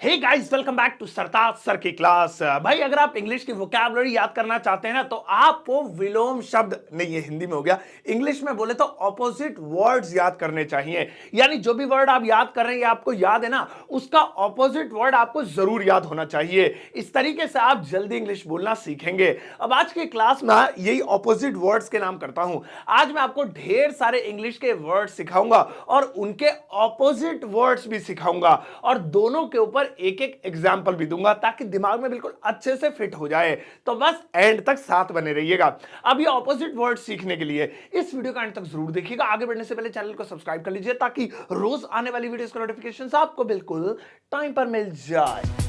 Hey guys, welcome back to Sartaj sir की क्लास। भाई अगर आप इंग्लिश की वोकैबुलरी याद करना चाहते हैं ना तो आपको विलोम शब्द नहीं, ये हिंदी में हो गया, इंग्लिश में बोले तो ऑपोजिट वर्ड्स याद करने चाहिए। यानी जो भी वर्ड आप याद कर रहे हैं ये आपको याद है ना, उसका ऑपोजिट वर्ड आपको जरूर याद होना चाहिए। इस तरीके से आप जल्दी इंग्लिश बोलना सीखेंगे। अब आज की क्लास में यही ऑपोजिट वर्ड्स के नाम करता हूं। आज मैं आपको ढेर सारे इंग्लिश के वर्ड सिखाऊंगा और उनके ऑपोजिट वर्ड्स भी सिखाऊंगा और दोनों के ऊपर एक एक एग्जाम्पल भी दूंगा ताकि दिमाग में बिल्कुल अच्छे से फिट हो जाए। तो बस एंड तक साथ बने रहिएगा। अब ये ऑपोजिट वर्ड सीखने के लिए इस वीडियो का एंड तक जरूर देखिएगा। आगे बढ़ने से पहले चैनल को सब्सक्राइब कर लीजिए ताकि रोज आने वाली वीडियोस का नोटिफिकेशन आपको बिल्कुल टाइम पर मिल जाए।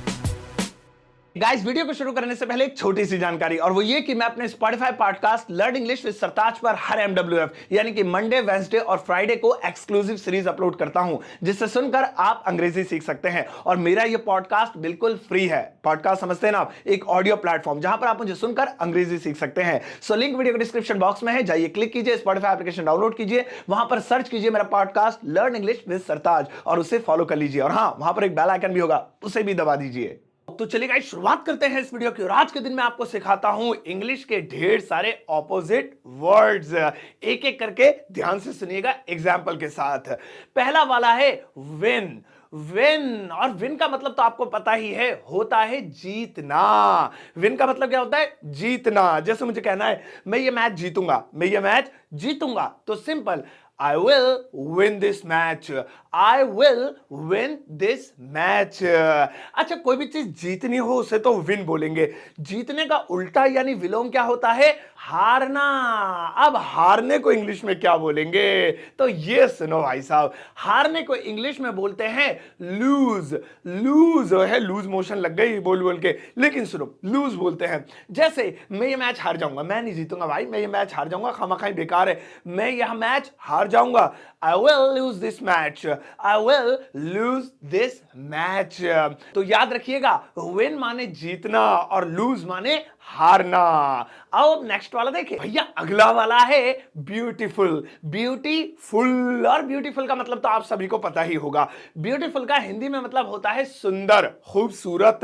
गाइस, वीडियो को शुरू करने से पहले एक छोटी सी जानकारी, और वो ये कि मैं अपने Spotify podcast learn English with Sartaj पर हर MWF यानी कि मंडे, वेंसडे और फ्राइडे को एक्सक्लूसिव सीरीज अपलोड करता हूं जिससे सुनकर आप अंग्रेजी सीख सकते हैं। और मेरा ये पॉडकास्ट बिल्कुल फ्री है। पॉडकास्ट समझते हैं ना आप, एक ऑडियो प्लेटफॉर्म जहां पर आप मुझे सुनकर अंग्रेजी सीख सकते हैं। सो लिंक वीडियो के डिस्क्रिप्शन बॉक्स में है, जाइए क्लिक कीजिए, स्पॉटिफाई एप्लीकेशन डाउनलोड कीजिए, वहां पर सर्च कीजिए मेरा पॉडकास्ट लर्न इंग्लिश विद सरताज और उसे फॉलो कर लीजिए। और हां, वहां पर एक बेल आइकन भी होगा, उसे भी दबा दीजिए। तो चलिए गाइस, शुरुआत करते हैं इस वीडियो की। और आज के दिन मैं आपको सिखाता हूं इंग्लिश के ढेर सारे ऑपोजिट वर्ड्स। एक एक करके ध्यान से सुनिएगा एग्जाम्पल के साथ। पहला वाला है विन। विन, और विन का मतलब तो आपको पता ही है, होता है जीतना। विन का मतलब क्या होता है? जीतना। जैसे मुझे कहना है मैं ये मैच जीतूंगा, मैं ये मैच जीतूंगा, तो simple, I will win this match. I will win this match. अच्छा, कोई भी चीज जीतनी हो उसे तो विन बोलेंगे। जीतने का उल्टा यानी विलोम क्या होता है? हारना। अब हारने को इंग्लिश में क्या बोलेंगे? तो ये सुनो भाई साहब, हारने को इंग्लिश में बोलते हैं लूज। लूज है, लूज मोशन लग गई बोल बोल के, लेकिन सुनो, लूज बोलते हैं। जैसे मैं ये मैच हार जाऊंगा, मैं नहीं जीतूंगा भाई, मैं ये मैच हार जाऊंगा, खामखाई बेकार है, मैं यह मैच हार जाऊंगा। I will lose this match. I will lose this match. तो याद रखिएगा, win माने जीतना और lose माने हारना। अब नेक्स्ट वाला देखिए भैया, अगला वाला है ब्यूटीफुल। ब्यूटीफुल, और ब्यूटीफुल का मतलब तो आप सभी को पता ही होगा। ब्यूटीफुल का हिंदी में मतलब होता है सुंदर, खूबसूरत,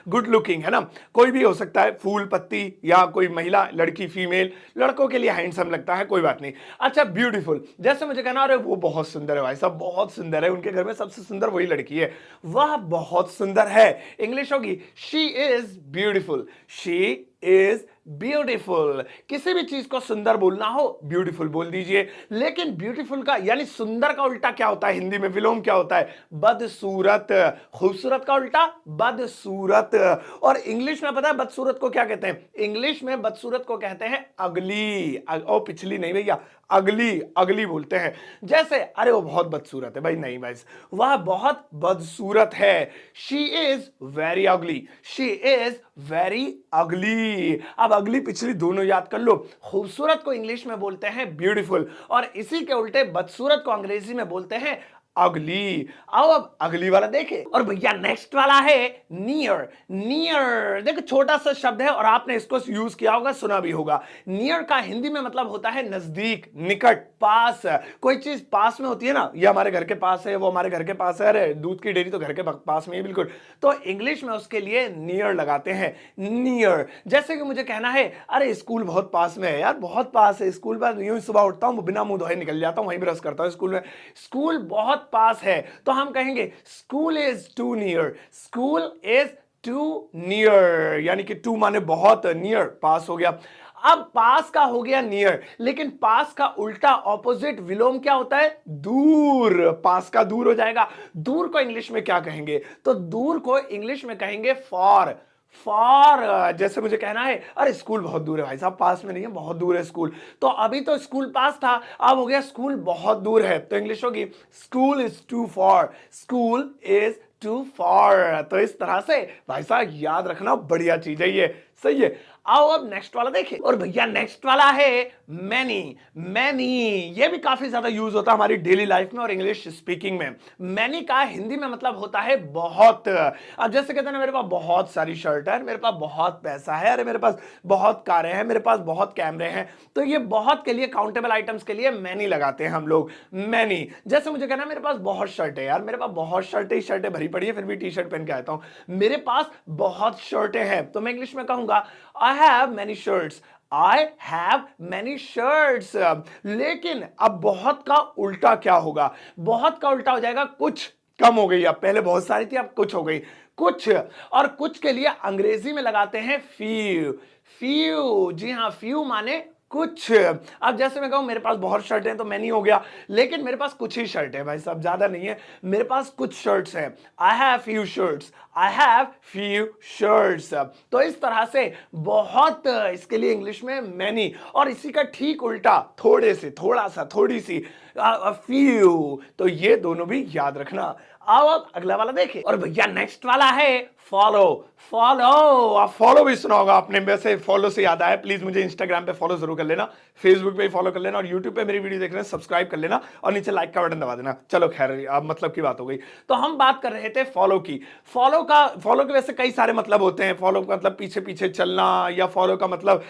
गुड लुकिंग, है ना। कोई भी हो सकता है, फूल पत्ती या कोई महिला, लड़की, फीमेल। लड़कों के लिए हैंडसम लगता है, कोई बात नहीं। अच्छा, ब्यूटीफुल, जैसे मुझे कहना, अरे वो बहुत सुंदर है भाई साहब, बहुत सुंदर है, उनके घर में सबसे सुंदर वही लड़की है, वह बहुत सुंदर है। इंग्लिश होगी she is beautiful. She is beautiful. किसी भी चीज को सुंदर बोलना हो ब्यूटीफुल बोल दीजिए। लेकिन ब्यूटीफुल का यानी सुंदर का उल्टा क्या होता है हिंदी में? विलोम क्या होता है? बदसूरत। खूबसूरत का उल्टा बदसूरत। और इंग्लिश में पता है बदसूरत को क्या कहते हैं? इंग्लिश में बदसूरत को कहते हैं अगली। ओ पिछली नहीं भैया, अगली। अगली बोलते हैं। जैसे अरे वो बहुत बदसूरत है भाई, नहीं भाई, वह बहुत बदसूरत है। She is very ugly. She is very ugly. अब अगली पिछली दोनों याद कर लो। खूबसूरत को इंग्लिश में बोलते हैं ब्यूटीफुल और इसी के उल्टे बदसूरत को अंग्रेजी में बोलते हैं अगली। आओ अब अगली वाला देखें। और भैया नेक्स्ट वाला है नियर। नियर देखो, छोटा सा शब्द है और आपने इसको यूज किया होगा, सुना भी होगा। नियर का हिंदी में मतलब होता है नजदीक, निकट, पास। कोई चीज पास में होती है ना, ये हमारे घर के पास है, वो हमारे घर के पास है, अरे दूध की डेयरी तो घर के पास में है बिल्कुल, तो इंग्लिश में उसके लिए नियर लगाते हैं। नियर। जैसे कि मुझे कहना है अरे स्कूल बहुत पास में है यार, बहुत पास है स्कूल, पर यूं सुबह उठता हूं, बिना मुंह धोए निकल जाता हूं, वहीं ब्रश करता हूं स्कूल में। स्कूल बहुत पास है तो हम कहेंगे school is too near. School is too near, यानी कि टू माने बहुत, नियर पास हो गया। अब पास का हो गया नियर, लेकिन पास का उल्टा ऑपोजिट विलोम क्या होता है? दूर। पास का दूर हो जाएगा। दूर को इंग्लिश में क्या कहेंगे? तो दूर को इंग्लिश में कहेंगे फॉर। फॉर। जैसे मुझे कहना है अरे स्कूल बहुत दूर है भाई साहब, पास में नहीं है, बहुत दूर है स्कूल। तो अभी तो स्कूल पास था, अब हो गया स्कूल बहुत दूर है, तो इंग्लिश होगी school is too far. School is too far. तो इस तरह से भाई साहब याद रखना, बढ़िया चीज है ये। सही है। आओ अब नेक्स्ट वाला देखें। और भैया नेक्स्ट वाला है मैनी। मैनी ये भी काफी ज्यादा यूज होता है हमारी डेली लाइफ में और इंग्लिश स्पीकिंग में। मैनी का हिंदी में मतलब होता है बहुत। अब जैसे कहते हैं ना, मेरे पास बहुत सारी शर्ट है, मेरे पास बहुत पैसा है, अरे मेरे पास बहुत कारें हैं, मेरे पास बहुत कैमरे हैं। तो ये बहुत के लिए, काउंटेबल आइटम्स के लिए मैनी लगाते हैं हम लोग। मैनी जैसे मुझे कहना मेरे पास बहुत शर्ट है यार, मेरे पास बहुत शर्टें ही शर्टें भरी पड़ी है, फिर भी टी शर्ट पहन के आता हूं। मेरे पास बहुत शर्टें हैं, तो मैं इंग्लिश में कहूंगा I have many shirts. I have many shirts। लेकिन अब बहुत का उल्टा क्या होगा? बहुत का उल्टा हो जाएगा कुछ। कम हो गई, अब पहले बहुत सारी थी, अब कुछ हो गई। कुछ, और कुछ के लिए अंग्रेजी में लगाते हैं few। few, जी हाँ, few माने कुछ। अब जैसे मैं कहूं मेरे पास बहुत शर्ट हैं तो मैनी हो गया, लेकिन मेरे पास कुछ ही शर्ट है भाई साहब, ज्यादा नहीं है, मेरे पास कुछ शर्ट्स हैं। I have few shirts, I have few shirts. तो इस तरह से बहुत, इसके लिए इंग्लिश में मैनी। और इसी का ठीक उल्टा थोड़े से, थोड़ा सा, थोड़ी सी, फ्यू। तो ये दोनों भी याद रखना। आओ अब अगला वाला देखें। और भैया नेक्स्ट वाला है फॉलो। फॉलो, आप फॉलो भी सुना होगा आपने। वैसे फॉलो से याद आया, प्लीज मुझे इंस्टाग्राम पे फॉलो जरूर कर लेना, फेसबुक पे फॉलो कर लेना, और यूट्यूब पे मेरी वीडियो देख लेना, सब्सक्राइब कर लेना, और नीचे लाइक का बटन दबा देना। चलो खैर, अब मतलब की बात हो गई। तो हम बात कर रहे थे फॉलो की। फॉलो के वैसे कई सारे मतलब होते हैं। फॉलो का मतलब पीछे पीछे चलना, या फॉलो का मतलब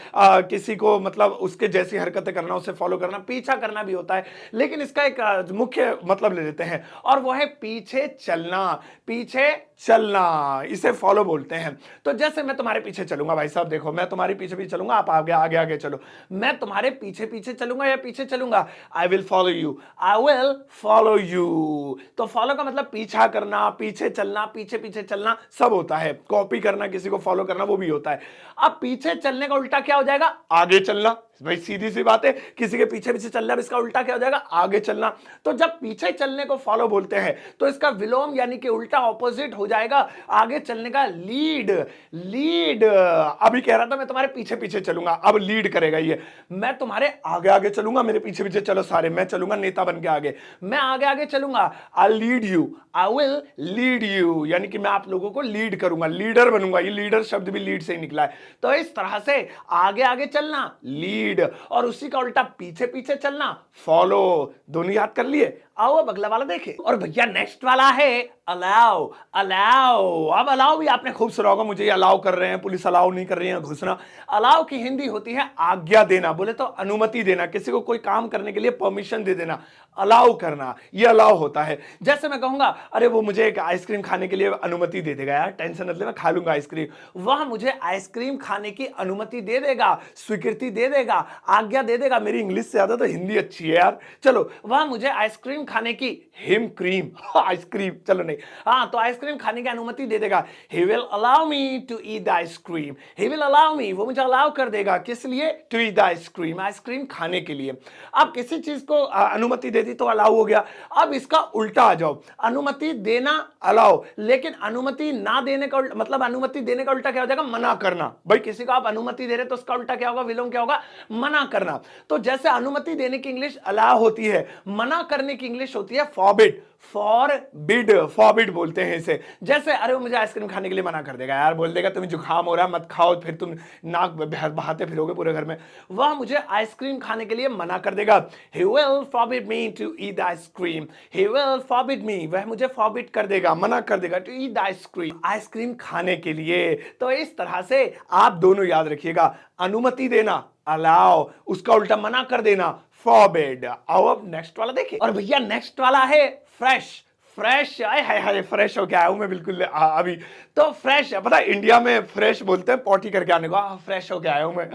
किसी को मतलब उसके जैसी हरकतें करना, उसे फॉलो करना, पीछा करना भी होता है। लेकिन इसका एक मुख्य मतलब ले लेते हैं, और वो है पीछे चलना। पीछे चलना, इसे फॉलो बोलते हैं। तो जैसे मैं तुम्हारे पीछे चलूंगा, भाई साहब देखो, मैं तुम्हारे पीछे पीछे चलूंगा, आप आगे आगे आगे चलो। मैं तुम्हारे पीछे पीछे चलूंगा या पीछे चलूंगा? I will follow you, I will follow you. तो फॉलो का मतलब पीछा करना, पीछे चलना, पीछे पीछे चलना सब होता है। कॉपी करना, किसी को फॉलो करना, वो भी होता है। अब पीछे चलने का उल्टा क्या हो जाएगा? आगे चलना। भाई सीधी सी बात है, किसी के पीछे पीछे चलना, इसका उल्टा क्या हो जाएगा? आगे चलना। तो जब पीछे चलने को फॉलो बोलते हैं, तो इसका विलोम यानी कि उल्टा ऑपोजिट हो जाएगा आगे चलने का, लीड। लीड, अभी कह रहा था मैं तुम्हारे पीछे पीछे चलूंगा, अब लीड करेगा ये। मैं तुम्हारे आगे आगे चलूंगा, मेरे पीछे पीछे चलो सारे, मैं चलूंगा नेता बन के आगे, मैं आगे आगे चलूंगा। I lead you, I will lead you, यानी कि मैं आप लोगों को लीड करूंगा, लीडर बनूंगा। ये लीडर शब्द भी लीड से ही निकला है। तो इस तरह से आगे आगे चलना लीड, और उसी का उल्टा पीछे पीछे चलना फॉलो। दोनों याद कर लिए। आओ अब अगला वाला देखें। और भैया नेक्स्ट वाला है अलाउ। अलाउ, अब अलाउ भी आपने खूब सुना होगा, मुझे ये अलाउ कर रहे हैं, पुलिस अलाउ नहीं कर रही है घुसना। अलाउ की हिंदी होती है आज्ञा देना, बोले तो अनुमति देना, किसी को कोई काम करने के लिए परमिशन दे देना, अलाउ करना, ये अलाउ होता है। जैसे मैं कहूंगा अरे वो मुझे एक आइसक्रीम खाने के लिए अनुमति दे देगा यार, टेंशन मत ले, मैं खा लूंगा आइसक्रीम। वह मुझे आइसक्रीम खाने की अनुमति दे देगा, स्वीकृति दे देगा, आज्ञा दे देगा। मेरी इंग्लिश से ज्यादा तो हिंदी अच्छी है यार। चलो, वह मुझे आइसक्रीम खाने की, हिम क्रीम, आइसक्रीम, चलो नहीं, हाँ, तो आइसक्रीम खाने की अनुमति दे देगा। He will allow me to eat the ice cream। He will allow me, वो मुझे अलाउ कर देगा, किस लिए? To eat the ice cream, ice cream खाने के लिए। अब किसी चीज को अनुमति दे दी तो अलाउ हो गया। अब इसका उल्टा आ जाओ, अनुमति देना अलाउ, लेकिन अनुमति ना देने का मतलब अनुमति देने का उल्टा क्या हो जाएगा? मना करना। भाई किसी को आप अनुमति दे रहे तो उसका उल्टा क्या होगा? विलोम क्या होगा? मना करना। तो जैसे अनुमति देने की इंग्लिश अलाउ होती है, मना करने की इंग्लिश होती है फॉरबिड। फॉरबिड, फॉरबिड बोलते हैं इसे। जैसे अरे वो मुझे आइसक्रीम खाने के लिए मना कर देगा यार, बोल देगा तुम्हें जुकाम हो रहा है मत खाओ, फिर तुम नाक बहाते फिरोगे पूरे घर में। वह मुझे आइसक्रीम खाने के लिए मना कर देगा। He will forbid me to eat the ice cream। He will forbid me, वह मुझे forbid कर देगा, मना कर देगा, to eat the ice cream, ice cream खाने के लिए। तो इस तरह से आप दोनों याद रखिएगा, अनुमति देना अलाउ, उसका उल्टा मना कर देना फॉरबिड। आओ अब नेक्स्ट वाला देखिए। और भैया नेक्स्ट वाला है फ्रेश। फ्रेश, आए हाय हाय, फ्रेश हो गया हूं मैं बिल्कुल अभी। तो फ्रेश, पता है इंडिया में फ्रेश बोलते हैं पॉटी करके आने को, फ्रेश हो गया हूं मैं।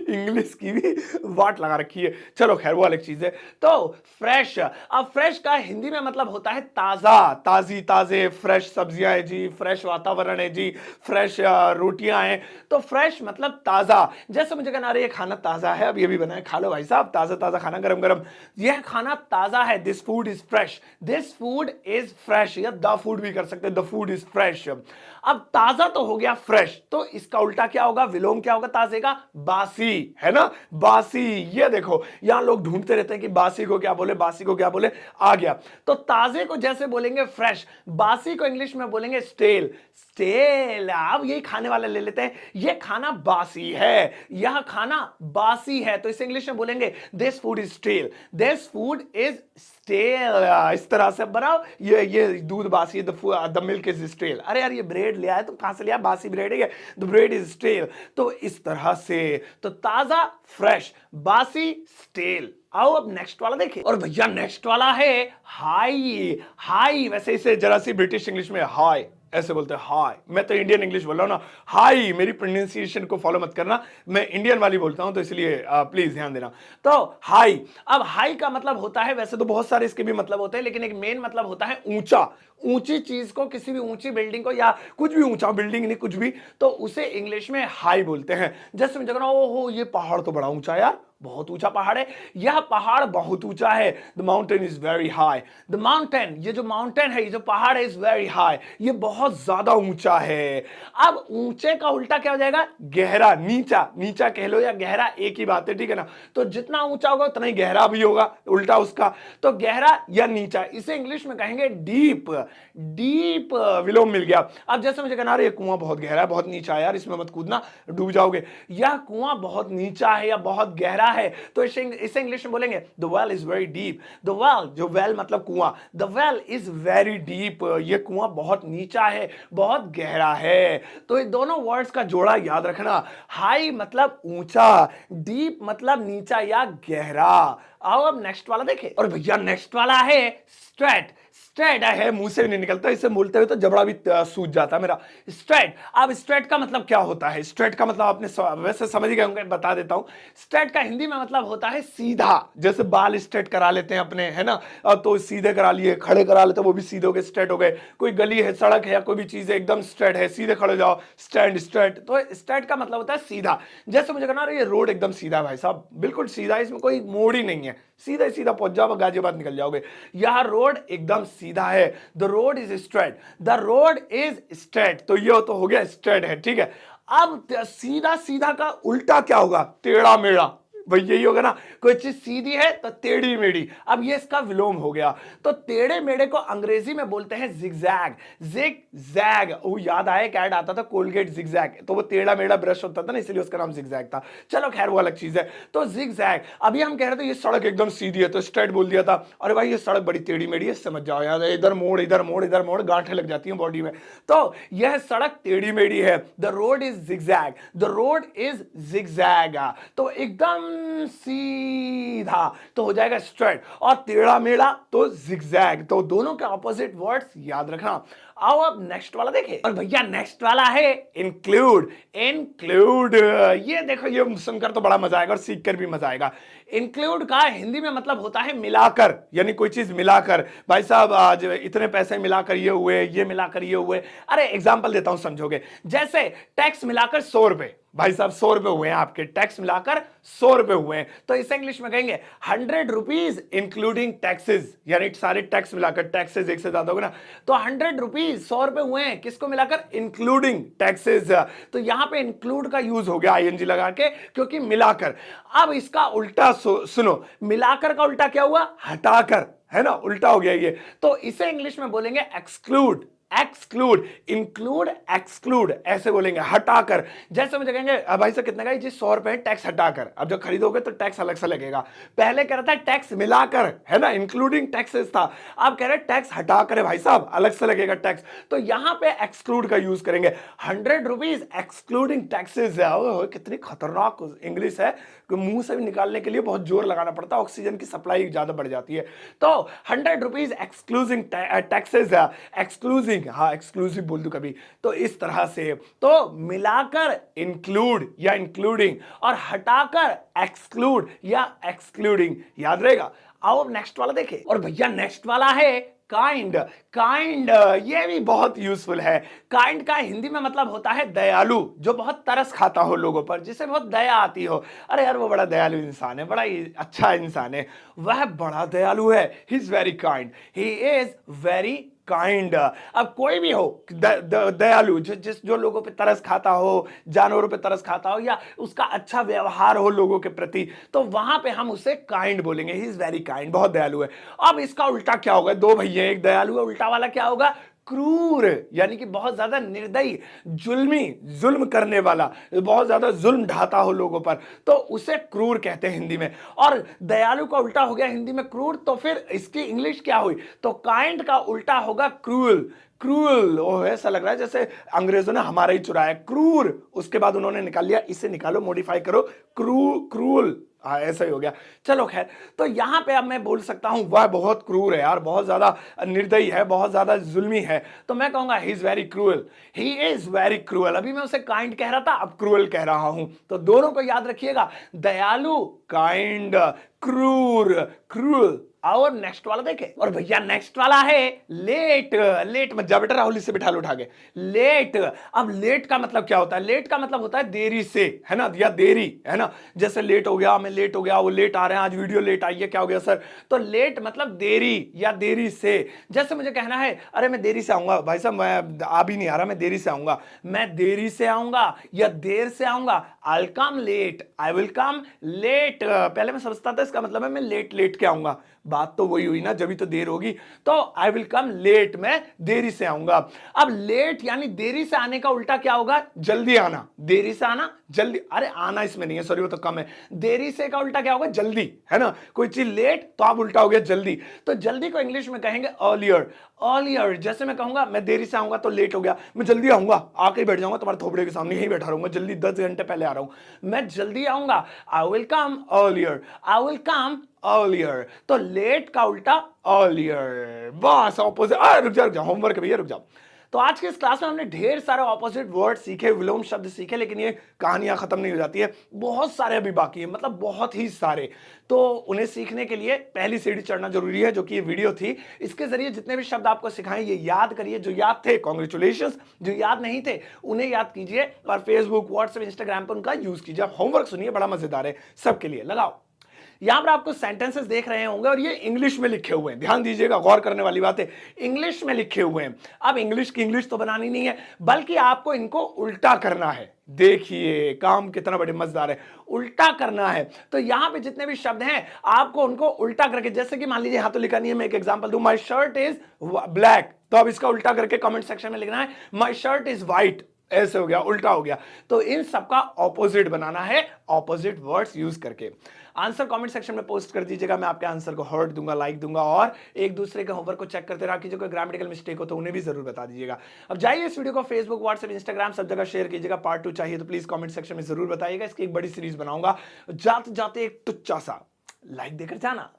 इंग्लिश की भी वाट लगा रखी है। चलो खैर वो अलग चीज है। तो फ्रेश, अब फ्रेश का हिंदी में मतलब होता है ताजा, ताजी, ताजे, फ्रेश सब्जियां है जी, फ्रेश वातावरण है जी, फ्रेश रोटियां हैं। तो फ्रेश मतलब ताजा। जैसे मुझे कहना अरे ये खाना ताजा है, अब ये भी बना है, खा लो भाई साहब, ताजा ताजा खाना, गरम गरम, यह खाना ताजा है। This food is fresh, this food is fresh, या द फूड भी कर सकते हैं, द फूड इज फ्रेश। अब ताजा तो हो गया फ्रेश, तो इसका उल्टा क्या होगा? विलोम क्या होगा ताजे का? बासी। बासी, है ना, बासी। ये देखो यहां लोग ढूंढते रहते हैं कि बासी को क्या बोले, बासी को क्या बोले, आ गया। तो ताजे को जैसे बोलेंगे फ्रेश, बासी को इंग्लिश में बोलेंगे स्टेल, स्टेल। अब यही खाने वाले ले लेते हैं, ये खाना बासी है, यह खाना बासी है, तो इसे इंग्लिश में बोलेंगे this food is stale, this food is stale. इस तरह से बनाओ, ये दूध बासी है, द मिल्क इज स्टेल। अरे यार ये ब्रेड ले आया, तुम कहां से लिया, बासी ब्रेड है, द ब्रेड इज स्टेल। तो इस तरह से, तो ताजा फ्रेश, बासी स्टेल। आओ अब नेक्स्ट वाला देखिए, और भैया नेक्स्ट वाला है हाई। हाई वैसे इसे जरा सी ब्रिटिश इंग्लिश में हाई ऐसे बोलते हैं, हाई। मैं तो इंडियन इंग्लिश बोल रहा हूं ना, हाई। मेरी प्रोनाउंसिएशन को फॉलो मत करना, मैं इंडियन वाली बोलता हूं, तो इसलिए प्लीज ध्यान देना। तो हाई, अब हाई का मतलब होता है, वैसे तो बहुत सारे इसके भी मतलब होते हैं, लेकिन एक मेन मतलब होता है ऊंचा। ऊंची चीज को, किसी भी ऊंची बिल्डिंग को, या कुछ भी ऊंचा, बिल्डिंग नहीं कुछ भी, तो उसे इंग्लिश में हाई बोलते हैं। जैसे मुझे कहना, ओहो ये पहाड़ तो बड़ा ऊंचा है यार, बहुत ऊंचा पहाड़ है, यह पहाड़ बहुत ऊंचा है, the mountain is very high. The mountain, ये जो माउंटेन है, ये जो पहाड़ है, इज वेरी हाई, ये बहुत ज्यादा ऊंचा है। अब ऊंचे का उल्टा क्या हो जाएगा, गहरा, नीचा। नीचा कह लो या गहरा, एक ही बात है, ठीक है ना। तो जितना ऊंचा होगा उतना ही गहरा भी होगा, उल्टा उसका। तो गहरा या नीचा, इसे इंग्लिश में कहेंगे डीप। डीप विलोम मिल गया। अब जैसे मुझे कहना, ये कुआं बहुत गहरा है, बहुत नीचा है यार, इसमें मत कूदना, डूब जाओगे। यह कुआं बहुत नीचा है या बहुत गहरा है, तो इसे इंग्लिश में बोलेंगे the well is very deep. The well, जो वेल मतलब कुआं, the well is very deep, ये कुआं बहुत नीचा है, बहुत गहरा है। तो ये दोनों वर्ड्स का जोड़ा याद रखना, हाई मतलब ऊंचा, डीप मतलब नीचा या गहरा। आओ अब नेक्स्ट वाला देखें, और भैया नेक्स्ट वाला है स्ट्रेट। स्ट्रेट है, मुंह से भी नहीं निकलता, इसे बोलते हुए तो जबड़ा भी सूज जाता है मेरा। स्ट्रेट, अब स्ट्रेट का मतलब क्या होता है, स्ट्रेट का मतलब आपने वैसे समझ गए होंगे, बता देता हूं। स्ट्रेट का हिंदी में मतलब होता है सीधा। जैसे बाल स्ट्रेट करा लेते हैं अपने, है ना, तो सीधे करा लिए, खड़े करा लेते, वो भी सीधे हो गए, स्ट्रेट हो गए। कोई गली है, सड़क है, या कोई भी चीज है, एकदम स्ट्रेट है, सीधे खड़े हो जाओ, स्टैंड स्ट्रेट। तो स्ट्रेट का मतलब होता है सीधा। जैसे मुझे कहना, ये रोड एकदम सीधा भाई साहब, बिल्कुल सीधा, इसमें कोई मोड़ ही नहीं है, सीधा सीधा पहुंच जाओ, गाजियाबाद निकल जाओगे। यह रोड एकदम सीधा है, the road is straight, the road is straight. तो ये तो हो गया स्ट्रेट है, ठीक है। अब सीधा सीधा का उल्टा क्या होगा, टेढ़ा मेढ़ा। भाई यही होगा ना, कोई चीज सीधी है तो टेढ़ी मेढ़ी। अब ये इसका विलोम हो गया। तो टेढ़े मेढ़े को अंग्रेजी में बोलते हैं जिगजैग। जिगजैग, वो याद आया, कैड आता था कोलगेट जिगजैग, तो वो टेढ़ा मेढ़ा ब्रश होता था ना, इसलिए उसका नाम जिगजैग था। चलो खैर वो अलग चीज है। तो जिगजैग, अभी हम कह रहे थे ये सड़क एकदम सीधी है, तो स्ट्रेट बोल दिया था। अरे भाई ये सड़क बड़ी टेढ़ी मेढ़ी है, समझ जाओ यार, इधर मोड़ इधर मोड़ इधर मोड़, गांठें लग जाती हैं बॉडी में। तो यह सड़क टेढ़ी मेढ़ी है, the road is zigzag, the road is zigzag. तो एकदम सीधा तो हो जाएगा स्ट्रेट, और टेढ़ा मेढ़ा तो जिगजैग। तो दोनों के ऑपोजिट वर्ड्स याद रखना। आओ अब नेक्स्ट वाला देखें, और भैया नेक्स्ट वाला है इंक्लूड। इंक्लूड, ये देखो, ये सुनकर तो बड़ा मजा आएगा और सीख कर भी मजा आएगा। इंक्लूड का हिंदी में मतलब होता है मिलाकर, यानी कोई चीज मिलाकर। भाई साहब आज इतने पैसे मिलाकर ये हुए, ये मिलाकर ये हुए। अरे एग्जांपल देता हूं, समझोगे। जैसे टैक्स मिलाकर 100 रुपए, भाई साहब 100 रुपए हुए हैं आपके, टैक्स मिलाकर 100 रुपए हुए हैं, तो इसे इंग्लिश में कहेंगे 100 रुपीज इंक्लूडिंग टैक्सेस, यानी सारे टैक्स मिलाकर, टैक्सेस एक से ज्यादा होगा ना, तो 100 रुपीज 100 रुपए हुए हैं, किसको मिलाकर, इंक्लूडिंग टैक्सेस। तो यहां पे इंक्लूड का यूज हो गया आईएनजी लगा के, क्योंकि मिलाकर। अब इसका उल्टा सुनो, मिलाकर का उल्टा क्या हुआ, हटाकर, है ना, उल्टा हो गया ये। तो इसे इंग्लिश में बोलेंगे एक्सक्लूड। एक्सक्लूड, इंक्लूड, एक्सक्लूड ऐसे बोलेंगे, हटाकर। जैसे मुझे कहेंगे भाई साहब कितने का, जी 100 रुपए टैक्स हटाकर। अब जब खरीदोगे तो टैक्स अलग से लगेगा, पहले कह रहा था टैक्स मिलाकर, है ना, इंक्लूडिंग टैक्सेस था, अब कह रहे टैक्स हटाकर भाई साहब, अलग से लगेगा टैक्स। तो यहां पे एक्सक्लूड का यूज करेंगे, 100 रुपीज एक्सक्लूडिंग टैक्सेस। कितनी खतरनाक इंग्लिश है कि मुंह से भी निकालने के लिए बहुत जोर लगाना पड़ता है, ऑक्सीजन की सप्लाई ज्यादा बढ़ जाती है। तो 100 रुपीज एक्सक्लूजिंग टैक्सेस, एक्सक्लूजिंग, हाँ एक्सक्लूसिव बोल दूं कभी, तो इस तरह से। तो मिलाकर इंक्लूड या इंक्लूडिंग, और हटाकर एक्सक्लूड या एक्सक्लूडिंग, याद रहेगा। आओ अब नेक्स्ट वाला देखें, और भैया नेक्स्ट वाला है काइंड। काइंड, ये भी बहुत यूजफुल है। काइंड का हिंदी में मतलब होता है दयालु, जो बहुत तरस खाता हो लोगों पर, जिसे बहुत दया आती हो। अरे यार वो बड़ा दयालु इंसान है, बड़ा ही अच्छा इंसान है, वह बड़ा दयालु है, he is very kind, he is very kind. अब कोई भी हो, दयालु, जिस जो लोगों पे तरस खाता हो, जानवरों पे तरस खाता हो, या उसका अच्छा व्यवहार हो लोगों के प्रति, तो वहां पे हम उसे काइंड बोलेंगे, ही इज वेरी काइंड, बहुत दयालु है। अब इसका उल्टा क्या होगा, दो भैया एक दयालु है, उल्टा वाला क्या होगा, क्रूर, यानी कि बहुत ज्यादा निर्दयी, जुल्मी, जुल्म करने वाला, बहुत ज्यादा जुल्म ढाता हो लोगों पर, तो उसे क्रूर कहते हैं हिंदी में। और दयालु का उल्टा हो गया हिंदी में क्रूर, तो फिर इसकी इंग्लिश क्या हुई, तो काइंड का उल्टा होगा क्रूअल। क्रूअल, ओह ऐसा लग रहा है जैसे अंग्रेजों ने हमारा ही चुराया, क्रूर, उसके बाद उन्होंने निकाल लिया, इसे निकालो, मॉडिफाई करो, क्रूअल, हाँ ऐसा ही हो गया। चलो खैर, तो यहां पे अब मैं बोल सकता हूं वह बहुत क्रूर है यार, बहुत ज्यादा निर्दयी है, बहुत ज्यादा जुल्मी है, तो मैं कहूंगा he is very cruel, he is very cruel. अभी मैं उसे काइंड कह रहा था, अब क्रूअल कह रहा हूं, तो दोनों को याद रखिएगा, दयालु काइंड, क्रूर क्रूअल। और नेक्स्ट वाला देखे, और भैया नेक्स्ट वाला है लेट। लेट मत जा बेटा, राहुल इसे बिठा लो उठा के, लेट। अब लेट का मतलब क्या होता है, लेट का मतलब होता है देरी से, है ना, या देरी, है ना, जैसे लेट हो गया, मैं लेट हो गया, वो लेट आ रहे हैं, आज वीडियो लेट आई है, क्या हो गया सर, तो लेट मतलब देरी या देरी से। जैसे मुझे कहना है अरे मैं देरी से आऊंगा, भाई साहब मैं आ भी नहीं आ रहा, मैं देरी से आऊंगा, मैं देरी से आऊंगा या देर से आऊंगा, I will come late, I will come late. पहले मैं समझता था इसका मतलब है मैं लेट लेट के आऊंगा, बात तो वही हुई ना, जब भी तो देर होगी, तो आई विल कम लेट, मैं देरी से आऊंगा। अब लेट यानी देरी से आने का उल्टा क्या होगा, जल्दी आना, देरी से आना जल्दी, अरे आना इसमें नहीं है, सॉरी वो तो कम है, देरी से का उल्टा क्या होगा, जल्दी, है ना, कोई चीज लेट तो आप उल्टा हो गया जल्दी, तो जल्दी को इंग्लिश में कहेंगे अर्लियर। अर्लियर, जैसे मैं कहूंगा मैं देरी से आऊंगा तो लेट हो गया, मैं जल्दी आऊंगा, आके बैठ जाऊंगा तुम्हारे थोपड़े के सामने, यहीं बैठा रहूंगा, जल्दी 10 घंटे पहले आ रहा हूं, मैं जल्दी आऊंगा, I will come earlier, I will come earlier. तो लेट का उल्टा अर्लियर, बस ऑपोजिट। रुक जा होमवर्क है भैया, रुक जाओ। तो आज के इस क्लास में हमने ढेर सारे ऑपोजिट वर्ड सीखे, विलोम शब्द सीखे, लेकिन ये कहानियां खत्म नहीं हो जाती है, बहुत सारे अभी बाकी है, मतलब बहुत ही सारे। तो उन्हें सीखने के लिए पहली सीढ़ी चढ़ना जरूरी है, जो कि ये वीडियो थी। इसके जरिए जितने भी शब्द आपको सिखाएं ये याद करिए, जो याद थे कॉन्ग्रेचुलेशंस, जो याद नहीं थे उन्हें याद कीजिए, और फेसबुक, व्हाट्सएप, इंस्टाग्राम पर उनका यूज कीजिए। आप होमवर्क सुनिए, बड़ा मजेदार है, सबके लिए लगाओ। यहां पर आपको सेंटेंसेस देख रहे होंगे, और ये इंग्लिश में लिखे हुए हैं, ध्यान दीजिएगा, गौर करने वाली बात है, इंग्लिश में लिखे हुए हैं। अब इंग्लिश की इंग्लिश तो बनानी नहीं है, बल्कि आपको इनको उल्टा करना है। देखिए काम कितना बड़े मजेदार है, उल्टा करना है। तो यहां पे जितने भी शब्द हैं आपको उनको उल्टा करके, जैसे कि मान लीजिए यहां तो लिखा नहीं है, मैं एक एग्जांपल दूं, माय शर्ट इज ब्लैक, तो अब इसका उल्टा करके कमेंट सेक्शन में लिखना है माय शर्ट इज व्हाइट, ऐसे हो गया, उल्टा हो गया। तो इन सबका ऑपोजिट बनाना है, ऑपोजिट वर्ड्स यूज करके। आंसर कमेंट सेक्शन में पोस्ट कर दीजिएगा, मैं आपके आंसर को हार्ट दूंगा, लाइक दूंगा, और एक दूसरे के होमवर्क को चेक करते रहा कीजिए, कोई ग्रामेटिकल मिस्टेक हो तो उन्हें भी जरूर बता दीजिएगा। अब जाइए इस वीडियो को फेसबुक, व्हाट्सएप, इंस्टाग्राम सब जगह शेयर कीजिएगा। पार्ट 2 चाहिए तो प्लीज कमेंट सेक्शन में जरूर बताइएगा, इसकी एक बड़ी सीरीज बनाऊंगा। जाते जाते एक टुच्चा सा लाइक देकर जाना।